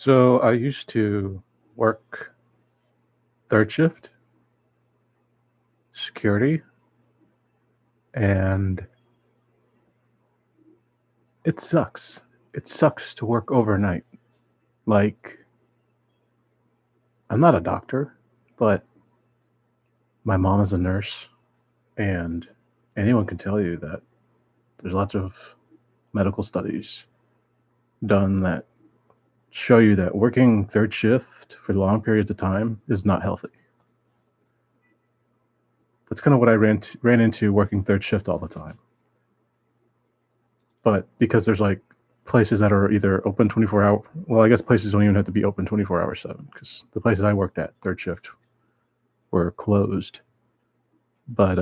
So I used to work third shift, security, and it sucks. It sucks to work overnight. Like, I'm not a doctor, but my mom is a nurse, and anyone can tell you that there's lots of medical studies done that show you that working third shift for long periods of time is not healthy. That's kind of what I ran into working third shift all the time. But because there's like places that are either open 24 hour, well, I guess places don't even have to be open 24 hours 7, because the places I worked at third shift were closed. But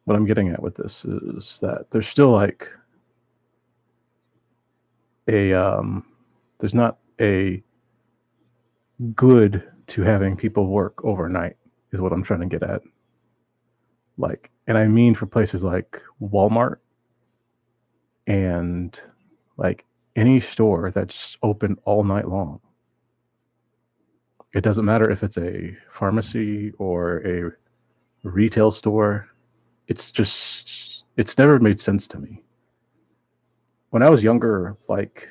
what I'm getting at with this is that there's still like there's not a good to having people work overnight is what I'm trying to get at. Like, and I mean for places like Walmart and like any store that's open all night long. It doesn't matter if it's a pharmacy or a retail store. It's never made sense to me. When I was younger, like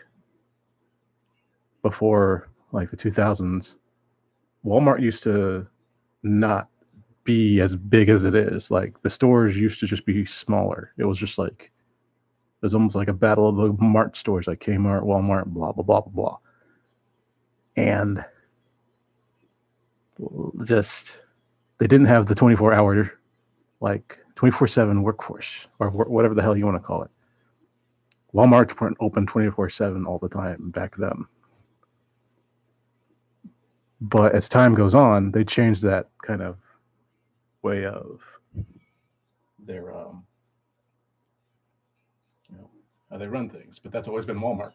before like the 2000s, Walmart used to not be as big as it is. Like the stores used to just be smaller. It was just like, it was almost like a battle of the mart stores, like Kmart, Walmart, blah, blah, blah, blah, blah. And just, they didn't have the 24-hour, like 24/7 workforce, or whatever the hell you want to call it. Walmarts weren't open 24/7 all the time back then. But as time goes on, they changed that kind of way of their, how they run things. But that's always been Walmart.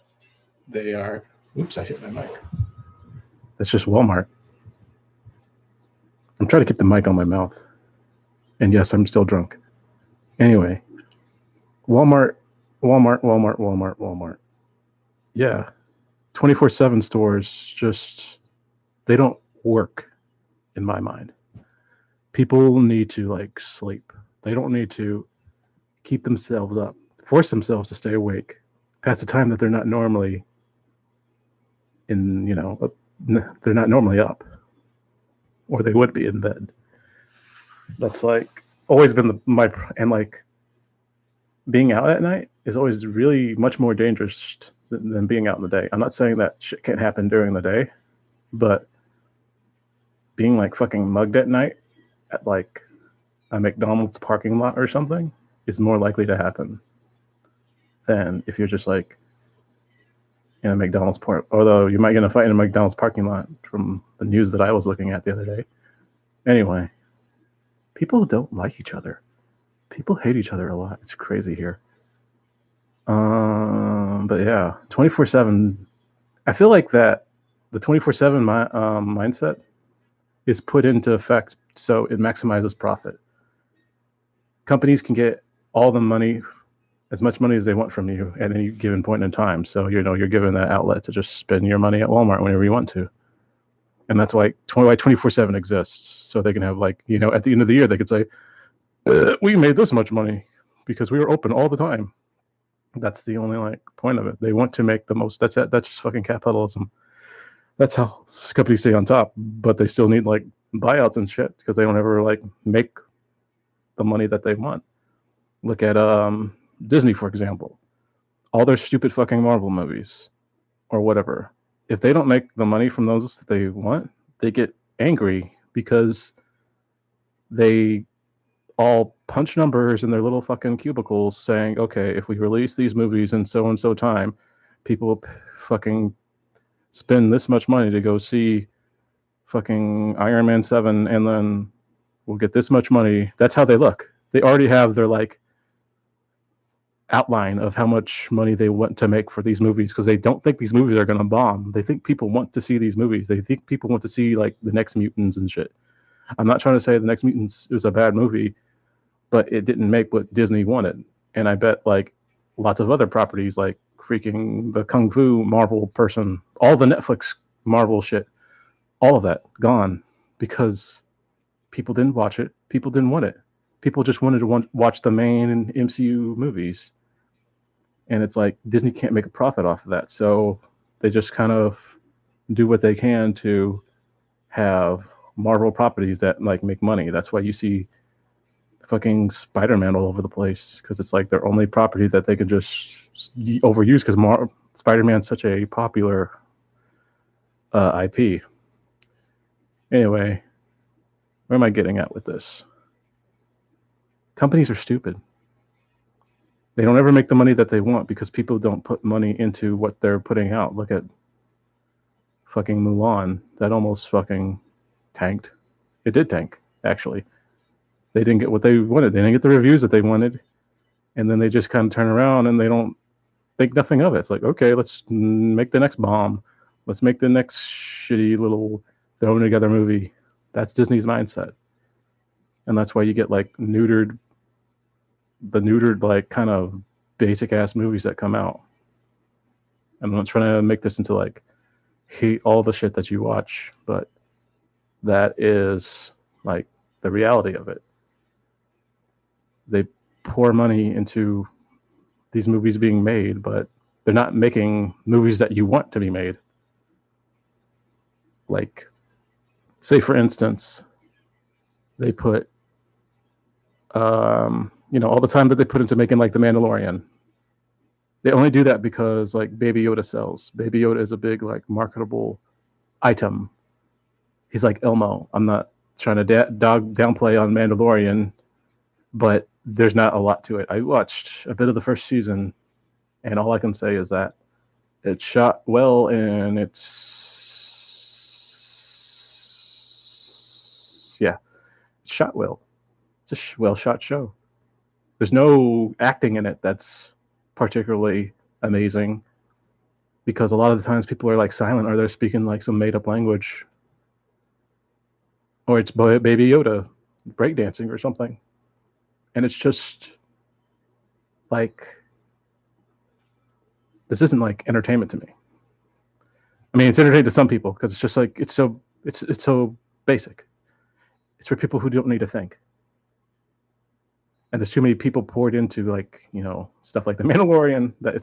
They are, oops, I hit my mic. That's just Walmart. I'm trying to keep the mic on my mouth. And yes, I'm still drunk. Anyway, Walmart. Yeah. 24/7 stores just, they don't work in my mind. People need to like sleep. They don't need to keep themselves up, force themselves to stay awake past the time that they're not normally in, they're not normally up, or they would be in bed. That's like always been and like being out at night is always really much more dangerous than being out in the day. I'm not saying that shit can't happen during the day, but being like fucking mugged at night at like a McDonald's parking lot or something is more likely to happen than if you're just like in a McDonald's park. Although you might get in a fight in a McDonald's parking lot from the news that I was looking at the other day. Anyway, people don't like each other. People hate each other a lot. It's crazy here. But yeah, 24/7. I feel like that the 24/7 mindset is put into effect so it maximizes profit. Companies can get all the money, as much money as they want from you at any given point in time. So you're given that outlet to just spend your money at Walmart whenever you want to. And that's why 24/7 exists. So they can have like, at the end of the year, they could say, we made this much money because we were open all the time. That's the only like point of it. They want to make the most. That's it. That's just fucking capitalism. That's how companies stay on top, but they still need like buyouts and shit because they don't ever like make the money that they want. Look at Disney, for example. All their stupid fucking Marvel movies or whatever. If they don't make the money from those that they want, they get angry because they all punch numbers in their little fucking cubicles saying, okay, if we release these movies in so and so time, people will fucking spend this much money to go see fucking Iron Man 7, and then we'll get this much money. That's how they look. They already have their like outline of how much money they want to make for these movies because they don't think these movies are going to bomb. They think people want to see these movies. They think people want to see like the next Mutants and shit. I'm not trying to say the next Mutants is a bad movie, but it didn't make what Disney wanted. And I bet like lots of other properties like freaking the Kung Fu Marvel person, all the Netflix Marvel shit, all of that gone because people didn't watch it. People didn't want it. People just wanted to watch the main MCU movies. And it's like Disney can't make a profit off of that. So they just kind of do what they can to have Marvel properties that like make money. That's why you see fucking Spider-Man all over the place, because it's like their only property that they can just overuse, because Spider-Man's such a popular IP. Anyway, where am I getting at with this? Companies are stupid. They don't ever make the money that they want because people don't put money into what they're putting out. Look at fucking Mulan. That almost fucking tanked. It did tank, actually. They didn't get what they wanted. They didn't get the reviews that they wanted. And then they just kind of turn around and they don't think nothing of it. It's like, okay, let's make the next bomb. Let's make the next shitty little thrown together movie. That's Disney's mindset. And that's why you get like neutered like kind of basic ass movies that come out. I'm not trying to make this into like hate all the shit that you watch, but that is like the reality of it. They pour money into these movies being made, but they're not making movies that you want to be made. Like, say for instance, they put all the time that they put into making like The Mandalorian. They only do that because like Baby Yoda sells. Baby Yoda is a big like marketable item. He's like Elmo. I'm not trying to downplay on Mandalorian, but there's not a lot to it. I watched a bit of the first season, and all I can say is that it's shot well and it's shot well. It's a well shot show. There's no acting in it that's particularly amazing, because a lot of the times people are like silent or they're speaking like some made up language, or it's Baby Yoda breakdancing or something. And it's just like, this isn't like entertainment to me. I mean, it's entertaining to some people because it's just like it's so basic. It's for people who don't need to think. And there's too many people poured into like, stuff like The Mandalorian that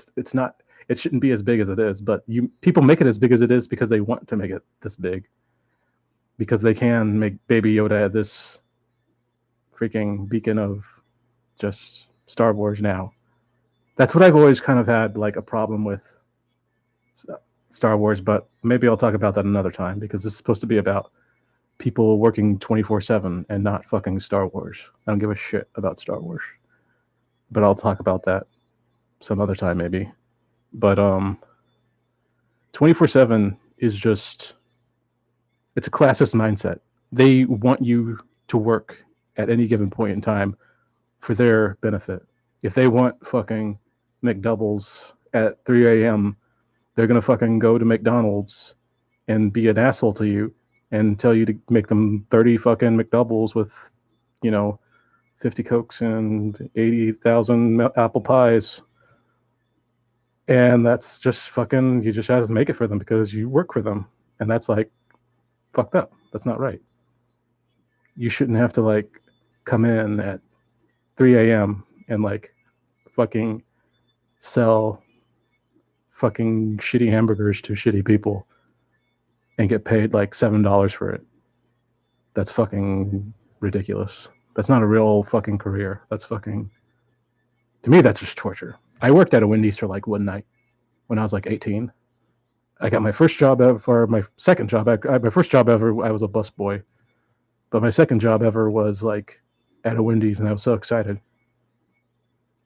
it shouldn't be as big as it is, but people make it as big as it is because they want to make it this big, because they can make Baby Yoda this freaking beacon of just Star Wars now. That's what I've always kind of had like a problem with Star Wars, but maybe I'll talk about that another time, because this is supposed to be about people working 24/7 and not fucking Star Wars. I don't give a shit about Star Wars, but I'll talk about that some other time maybe. But 24/7 is just, it's a classist mindset. They want you to work at any given point in time for their benefit. If they want fucking McDoubles at 3 a.m., they're going to fucking go to McDonald's and be an asshole to you and tell you to make them 30 fucking McDoubles with, 50 Cokes and 80,000 apple pies. And that's just fucking, you just have to make it for them because you work for them. And that's like fucked up. That's not right. You shouldn't have to like come in at 3 a.m. and like fucking sell fucking shitty hamburgers to shitty people and get paid like $7 for it. That's fucking ridiculous. That's not a real fucking career. That's fucking, to me, that's just torture. I worked at a Wendy's for like one night when I was like 18. I got my first job ever, my second job. My first job ever, I was a busboy. But my second job ever was like at a Wendy's, and I was so excited.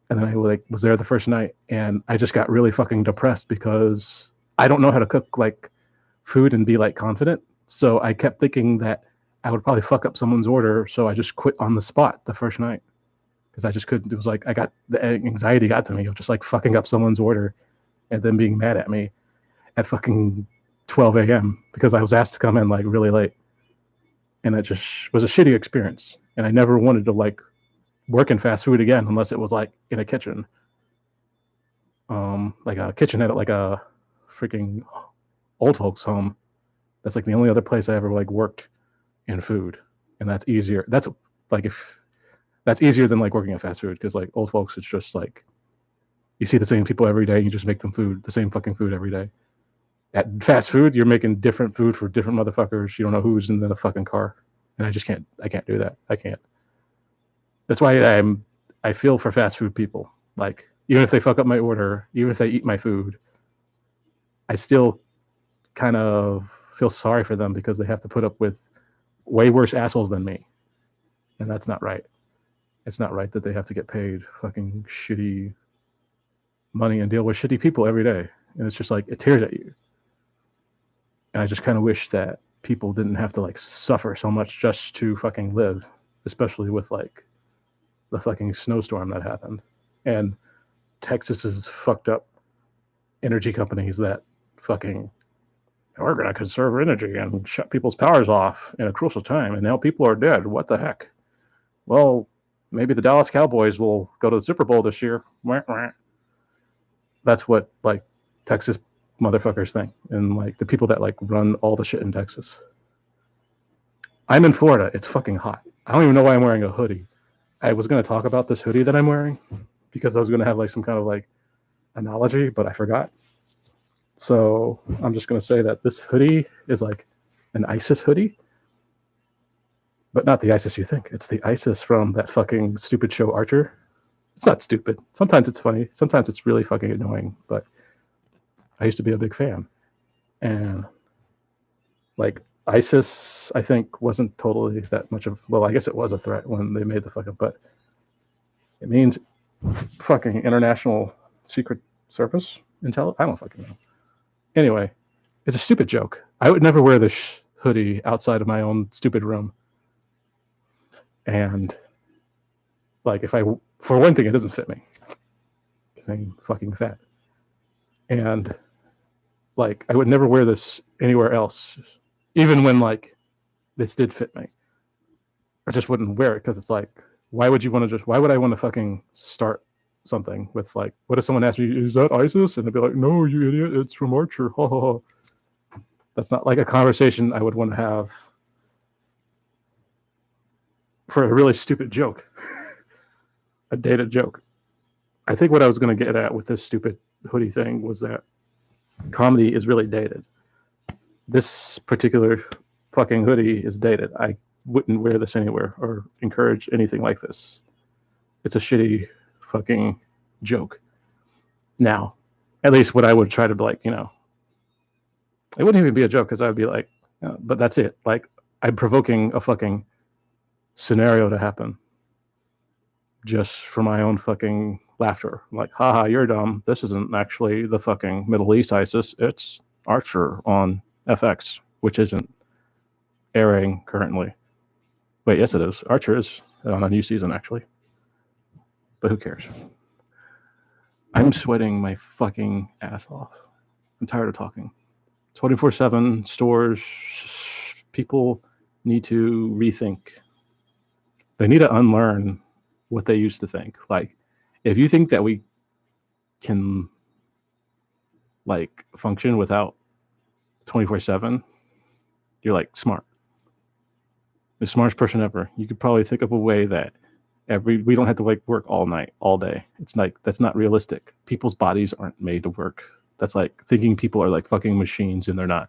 And then I like was there the first night, and I just got really fucking depressed because I don't know how to cook like food and be like confident. So I kept thinking that I would probably fuck up someone's order. So I just quit on the spot the first night because I just couldn't. It was like the anxiety got to me of just like fucking up someone's order and then being mad at me at fucking 12 a.m. because I was asked to come in like really late. And it just was a shitty experience. And I never wanted to like work in fast food again unless it was like in a kitchen. like a kitchenette at like a freaking old folks home. That's like the only other place I ever like worked in food, and that's easier. That's like if that's easier than like working at fast food, because like old folks, it's just like you see the same people every day. And you just make them food, the same fucking food every day. At fast food, you're making different food for different motherfuckers. You don't know who's in the fucking car, and I just can't. I can't do that. I can't. That's why I feel for fast food people. Like even if they fuck up my order, even if they eat my food, I still kind of feel sorry for them because they have to put up with way worse assholes than me, and that's not right. It's not right that they have to get paid fucking shitty money and deal with shitty people every day, and it's just like it tears at you. And I just kind of wish that people didn't have to like suffer so much just to fucking live, especially with like the fucking snowstorm that happened. And Texas's fucked up energy companies that fucking we're going to conserve energy and shut people's powers off in a crucial time. And now people are dead. What the heck? Well, maybe the Dallas Cowboys will go to the Super Bowl this year. That's what like Texas motherfuckers think, and like the people that like run all the shit in Texas. I'm in Florida. It's fucking hot. I don't even know why I'm wearing a hoodie. I was going to talk about this hoodie that I'm wearing because I was going to have like some kind of like analogy, but I forgot. So I'm just going to say that this hoodie is like an ISIS hoodie, but not the ISIS you think. It's the ISIS from that fucking stupid show Archer. It's not stupid. Sometimes it's funny. Sometimes it's really fucking annoying, but I used to be a big fan. And like ISIS, I think, wasn't totally that much of, well, I guess it was a threat when they made the fucking, but it means fucking international secret service intel. I don't fucking know. Anyway, it's a stupid joke. I would never wear this hoodie outside of my own stupid room. And like, if I, for one thing, it doesn't fit me because I'm fucking fat. And like, I would never wear this anywhere else, even when like this did fit me. I just wouldn't wear it because it's like, why would you want to just, why would I want to fucking start something with like, what if someone asked me, is that ISIS? And I'd be like, no, you idiot, it's from Archer. Ha ha ha. That's not like a conversation I would want to have for a really stupid joke, a dated joke. I think what I was going to get at with this stupid hoodie thing was that comedy is really dated. This particular fucking hoodie is dated. I wouldn't wear this anywhere or encourage anything like this. It's a shitty fucking joke. Now, at least what I would try to be like, you know, it wouldn't even be a joke because I would be like, but that's it. Like, I'm provoking a fucking scenario to happen just for my own fucking laughter. Like, haha, you're dumb. This isn't actually the fucking Middle East ISIS. It's Archer on FX, which isn't airing currently. Wait, yes, it is. Archer is on a new season, actually. But who cares? I'm sweating my fucking ass off. I'm tired of talking. 24/7 stores, people need to rethink. They need to unlearn what they used to think. Like, if you think that we can like function without 24/7, you're like smart. The smartest person ever. You could probably think of a way that we don't have to like work all night, all day. It's like, that's not realistic. People's bodies aren't made to work. That's like thinking people are like fucking machines, and they're not.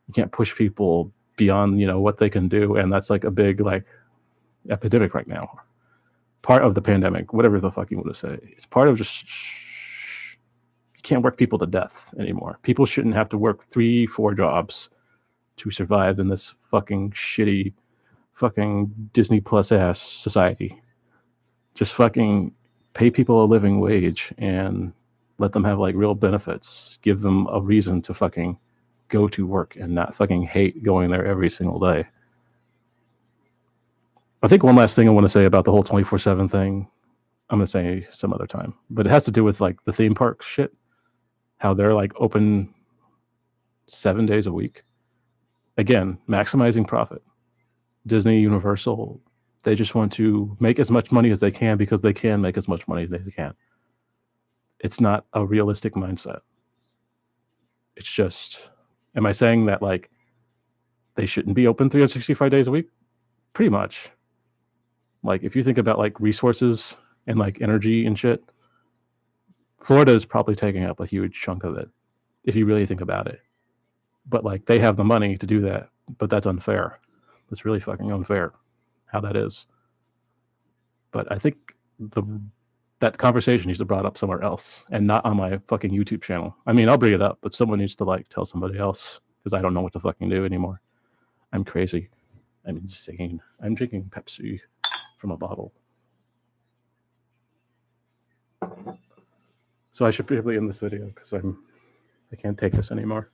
You can't push people beyond, you know, what they can do. And that's like a big like epidemic right now. Part of the pandemic, whatever the fuck you want to say. It's part of just, you can't work people to death anymore. People shouldn't have to work 3-4 jobs to survive in this fucking shitty fucking Disney Plus ass society. Just fucking pay people a living wage and let them have like real benefits. Give them a reason to fucking go to work and not fucking hate going there every single day. I think one last thing I want to say about the whole 24/7 thing, I'm going to say some other time, but it has to do with like the theme park shit, how they're like open 7 days a week. Again, maximizing profit. Disney, Universal, they just want to make as much money as they can because they can make as much money as they can. it's not a realistic mindset. It's just, am I saying that like they shouldn't be open 365 days a week? Pretty much. Like if you think about like resources and like energy and shit, Florida is probably taking up a huge chunk of it if you really think about it. But like they have the money to do that, but that's unfair. That's really fucking unfair how that is. But I think that conversation needs to be brought up somewhere else and not on my fucking YouTube channel. I mean, I'll bring it up, but someone needs to like tell somebody else because I don't know what to fucking do anymore. I'm crazy. I'm insane. I'm drinking Pepsi from a bottle. So I should probably end this video because I can't take this anymore.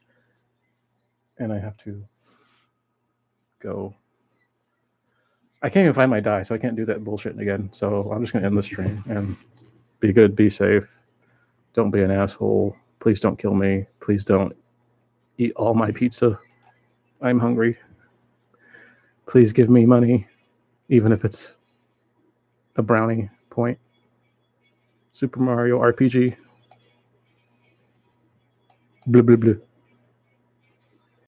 And I have to go. I can't even find my die, so I can't do that bullshit again. So I'm just going to end the stream and be good, be safe. Don't be an asshole. Please don't kill me. Please don't eat all my pizza. I'm hungry. Please give me money, even if it's a brownie point. Super Mario RPG. Blah, blah, blah.